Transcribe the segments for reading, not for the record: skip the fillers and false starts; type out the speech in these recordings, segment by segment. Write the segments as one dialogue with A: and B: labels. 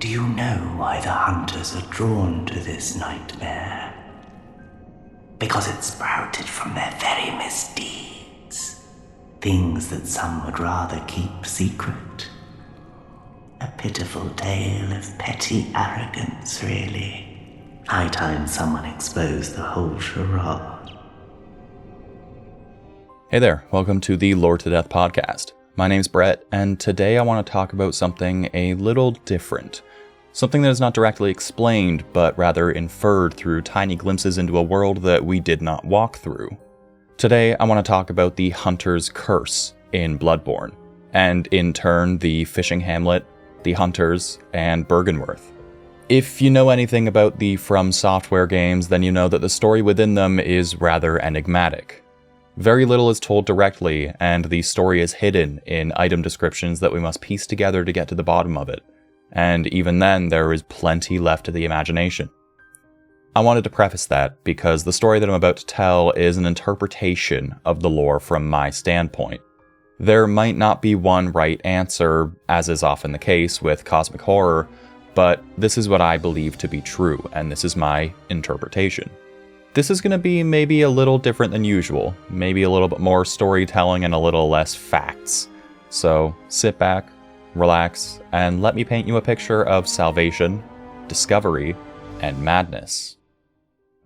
A: Do you know why the hunters are drawn to this nightmare? Because it sprouted from their very misdeeds. Things that some would rather keep secret. A pitiful tale of petty arrogance, really. High time someone exposed the whole charade.
B: Hey there, welcome to the Lore to Death podcast. My name's Brett, and today I want to talk about something a little different. Something that is not directly explained, but rather inferred through tiny glimpses into a world that we did not walk through. Today I want to talk about the Hunter's Curse in Bloodborne, and in turn the fishing hamlet, the Hunters, and Byrgenwerth. If you know anything about the From Software games, then you know that the story within them is rather enigmatic. Very little is told directly, and the story is hidden in item descriptions that we must piece together to get to the bottom of it. And even then, there is plenty left to the imagination. I wanted to preface that because the story that I'm about to tell is an interpretation of the lore from my standpoint. There might not be one right answer, as is often the case with cosmic horror, but this is what I believe to be true, and this is my interpretation. This is going to be maybe a little different than usual, maybe a little bit more storytelling and a little less facts. So sit back, relax, and let me paint you a picture of salvation, discovery, and madness.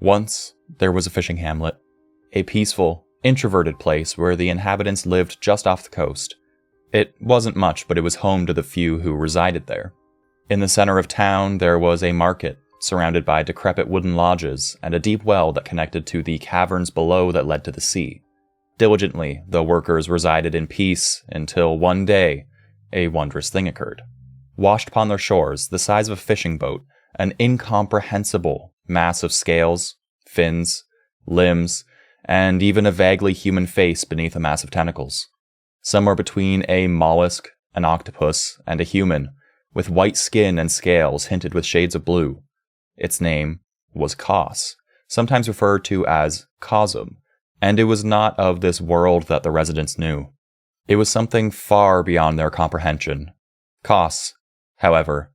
B: Once, there was a fishing hamlet, a peaceful, introverted place where the inhabitants lived just off the coast. It wasn't much, but it was home to the few who resided there. In the center of town, there was a market, surrounded by decrepit wooden lodges and a deep well that connected to the caverns below that led to the sea. Diligently, the workers resided in peace until one day, a wondrous thing occurred. Washed upon their shores, the size of a fishing boat, an incomprehensible mass of scales, fins, limbs, and even a vaguely human face beneath a mass of tentacles. Somewhere between a mollusk, an octopus, and a human, with white skin and scales hinted with shades of blue. Its name was Kos, sometimes referred to as Cosm, and it was not of this world that the residents knew. It was something far beyond their comprehension. Kos, however,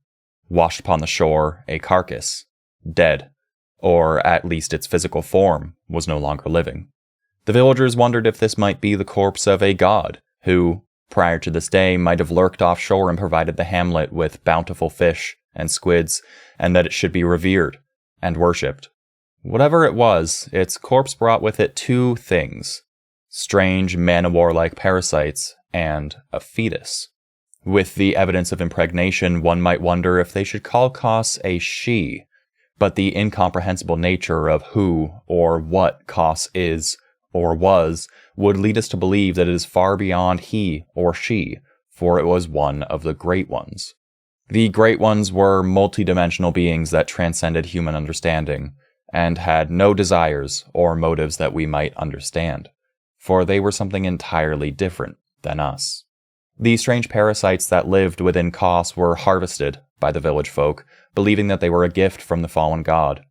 B: washed upon the shore a carcass, dead, or at least its physical form was no longer living. The villagers wondered if this might be the corpse of a god, who, prior to this day, might have lurked offshore and provided the hamlet with bountiful fish and squids, and that it should be revered and worshipped. Whatever it was, its corpse brought with it two things: strange man-o'-war-like parasites and a fetus. With the evidence of impregnation, one might wonder if they should call Kos a she, but the incomprehensible nature of who or what Kos is or was would lead us to believe that it is far beyond he or she, for it was one of the Great Ones. The Great Ones were multidimensional beings that transcended human understanding, and had no desires or motives that we might understand, for they were something entirely different than us. The strange parasites that lived within Kos were harvested by the village folk, believing that they were a gift from the fallen god.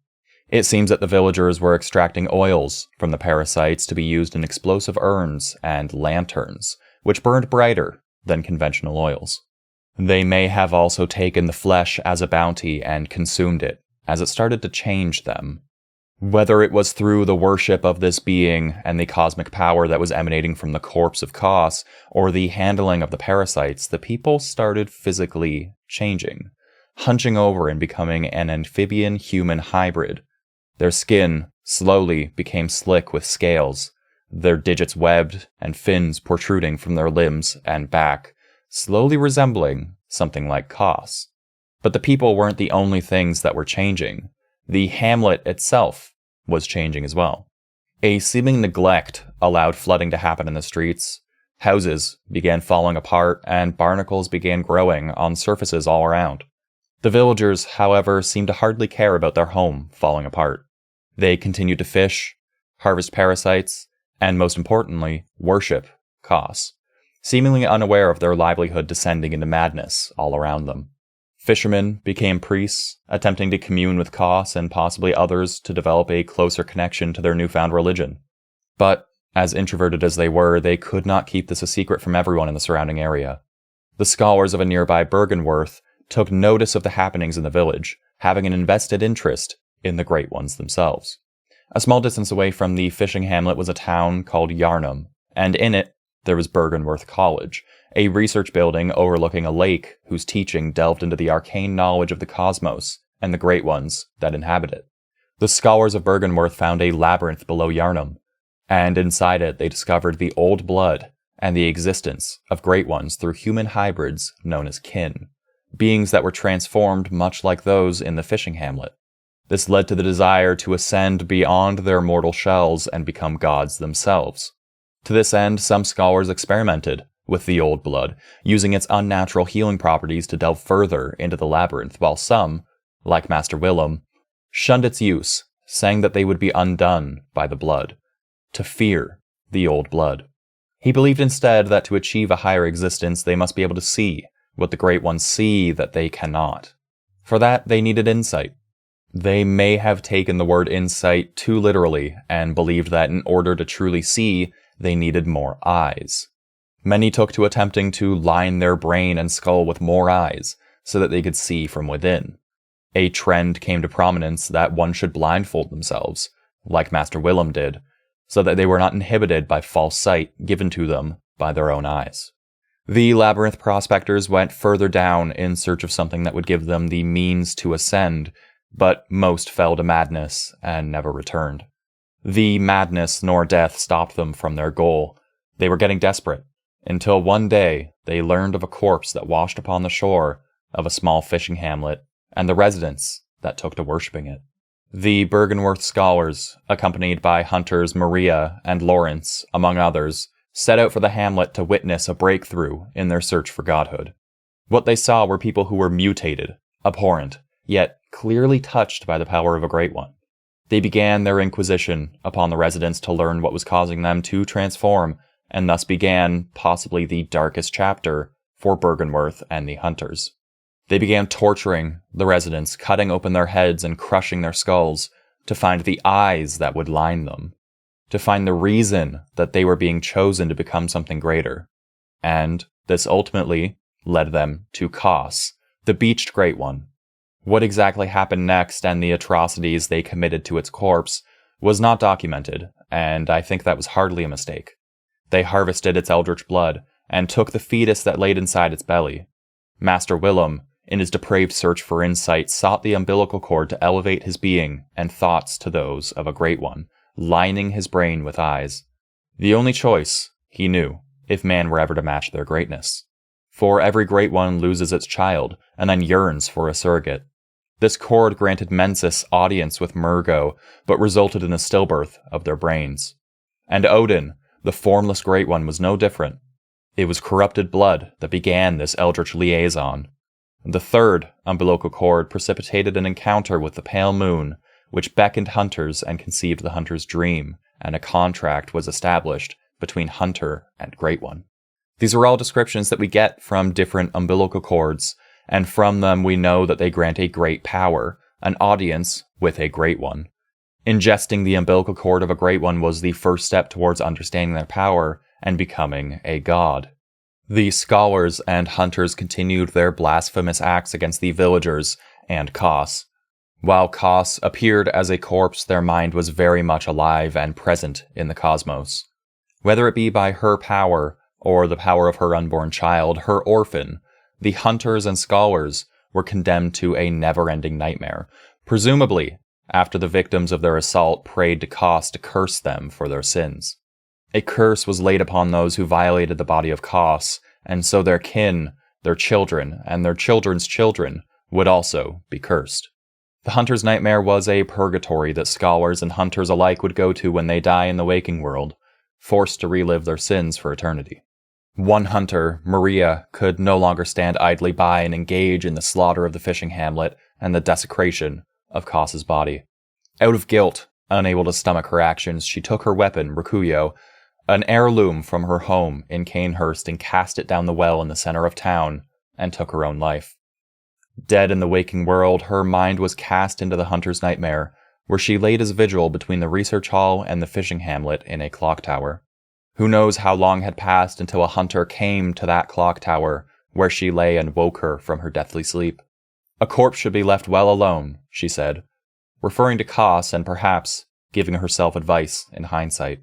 B: It seems that the villagers were extracting oils from the parasites to be used in explosive urns and lanterns, which burned brighter than conventional oils. They may have also taken the flesh as a bounty and consumed it, as it started to change them. Whether it was through the worship of this being and the cosmic power that was emanating from the corpse of Kos, or the handling of the parasites, the people started physically changing, hunching over and becoming an amphibian-human hybrid. Their skin slowly became slick with scales, their digits webbed and fins protruding from their limbs and back, slowly resembling something like Kos. But the people weren't the only things that were changing. The hamlet itself was changing as well. A seeming neglect allowed flooding to happen in the streets. Houses began falling apart, and barnacles began growing on surfaces all around. The villagers, however, seemed to hardly care about their home falling apart. They continued to fish, harvest parasites, and most importantly, worship Kos, seemingly unaware of their livelihood descending into madness all around them. Fishermen became priests, attempting to commune with Kos and possibly others to develop a closer connection to their newfound religion. But, as introverted as they were, they could not keep this a secret from everyone in the surrounding area. The scholars of a nearby Byrgenwerth took notice of the happenings in the village, having an invested interest in the Great Ones themselves. A small distance away from the fishing hamlet was a town called Yarnum, and in it there was Bergenworth College, a research building overlooking a lake whose teaching delved into the arcane knowledge of the cosmos and the Great Ones that inhabit it. The scholars of Bergenworth found a labyrinth below Yarnum, and inside it they discovered the old blood and the existence of Great Ones through human hybrids known as kin, beings that were transformed much like those in the fishing hamlet. This led to the desire to ascend beyond their mortal shells and become gods themselves. To this end, some scholars experimented with the old blood, using its unnatural healing properties to delve further into the labyrinth, while some, like Master Willem, shunned its use, saying that they would be undone by the blood, to fear the old blood. He believed instead that to achieve a higher existence they must be able to see what the Great Ones see that they cannot. For that, they needed insight. They may have taken the word insight too literally and believed that in order to truly see, they needed more eyes. Many took to attempting to line their brain and skull with more eyes so that they could see from within. A trend came to prominence that one should blindfold themselves, like Master Willem did, so that they were not inhibited by false sight given to them by their own eyes. The labyrinth prospectors went further down in search of something that would give them the means to ascend, but most fell to madness and never returned. The madness nor death stopped them from their goal. They were getting desperate, until one day they learned of a corpse that washed upon the shore of a small fishing hamlet, and the residents that took to worshipping it. The Bergenworth scholars, accompanied by hunters Maria and Lawrence, among others, set out for the hamlet to witness a breakthrough in their search for godhood. What they saw were people who were mutated, abhorrent, yet clearly touched by the power of a Great One. They began their inquisition upon the residents to learn what was causing them to transform, and thus began possibly the darkest chapter for Bergenworth and the hunters. They began torturing the residents, cutting open their heads and crushing their skulls to find the eyes that would line them, to find the reason that they were being chosen to become something greater. And this ultimately led them to Kos, the beached Great One. What exactly happened next and the atrocities they committed to its corpse was not documented, and I think that was hardly a mistake. They harvested its eldritch blood and took the fetus that laid inside its belly. Master Willem, in his depraved search for insight, sought the umbilical cord to elevate his being and thoughts to those of a Great One, lining his brain with eyes. The only choice, he knew, if man were ever to match their greatness. For every Great One loses its child, and then yearns for a surrogate. This cord granted Mensis audience with Murgo, but resulted in a stillbirth of their brains. And Odin, the formless Great One, was no different. It was corrupted blood that began this eldritch liaison. The third umbilical cord precipitated an encounter with the pale moon, which beckoned hunters and conceived the hunter's dream, and a contract was established between hunter and Great One. These are all descriptions that we get from different umbilical cords, and from them we know that they grant a great power, an audience with a Great One. Ingesting the umbilical cord of a Great One was the first step towards understanding their power and becoming a god. The scholars and hunters continued their blasphemous acts against the villagers and Kos. While Kos appeared as a corpse, their mind was very much alive and present in the cosmos. Whether it be by her power or the power of her unborn child, her orphan, the hunters and scholars were condemned to a never-ending nightmare, presumably after the victims of their assault prayed to Kos to curse them for their sins. A curse was laid upon those who violated the body of Kos, and so their kin, their children, and their children's children would also be cursed. The hunter's nightmare was a purgatory that scholars and hunters alike would go to when they die in the waking world, forced to relive their sins for eternity. One hunter, Maria, could no longer stand idly by and engage in the slaughter of the fishing hamlet and the desecration of Kos's body. Out of guilt, unable to stomach her actions, she took her weapon, Rakuyo, an heirloom from her home in Canehurst, and cast it down the well in the center of town, and took her own life. Dead in the waking world, her mind was cast into the hunter's nightmare, where she laid as vigil between the research hall and the fishing hamlet in a clock tower. Who knows how long had passed until a hunter came to that clock tower where she lay and woke her from her deathly sleep. A corpse should be left well alone, she said, referring to Koss and perhaps giving herself advice in hindsight.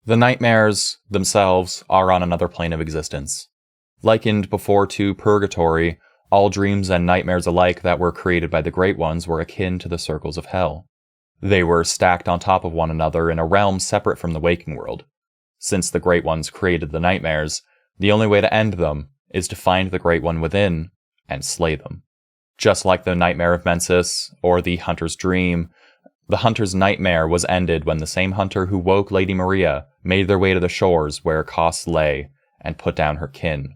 B: The nightmares themselves are on another plane of existence. Likened before to purgatory, all dreams and nightmares alike that were created by the Great Ones were akin to the circles of hell. They were stacked on top of one another in a realm separate from the waking world. Since the Great Ones created the nightmares, the only way to end them is to find the Great One within and slay them. Just like the Nightmare of Mensis or the Hunter's Dream, the Hunter's nightmare was ended when the same hunter who woke Lady Maria made their way to the shores where Koss lay and put down her kin.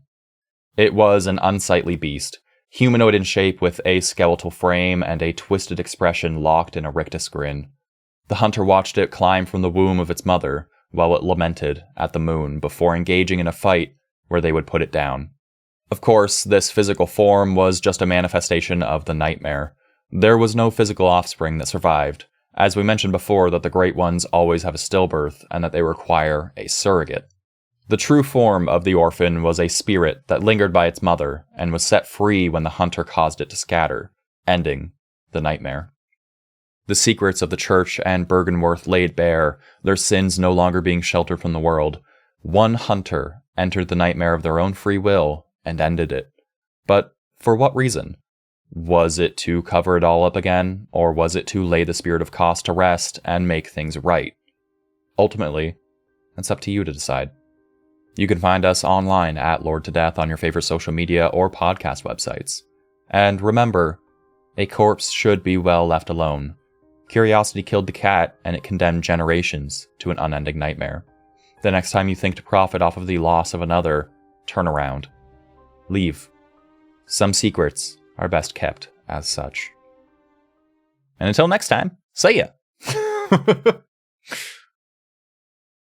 B: It was an unsightly beast, humanoid in shape with a skeletal frame and a twisted expression locked in a rictus grin. The hunter watched it climb from the womb of its mother while it lamented at the moon before engaging in a fight where they would put it down. Of course, this physical form was just a manifestation of the nightmare. There was no physical offspring that survived, as we mentioned before that the Great Ones always have a stillbirth and that they require a surrogate. The true form of the orphan was a spirit that lingered by its mother and was set free when the hunter caused it to scatter, ending the nightmare. The secrets of the church and Bergenworth laid bare, their sins no longer being sheltered from the world. One hunter entered the nightmare of their own free will and ended it. But for what reason? Was it to cover it all up again, or was it to lay the spirit of Koss to rest and make things right? Ultimately, it's up to you to decide. You can find us online at loredtodeath on your favorite social media or podcast websites. And remember, a corpse should be well left alone. Curiosity killed the cat, and it condemned generations to an unending nightmare. The next time you think to profit off of the loss of another, turn around. Leave. Some secrets are best kept as such. And until next time, see ya!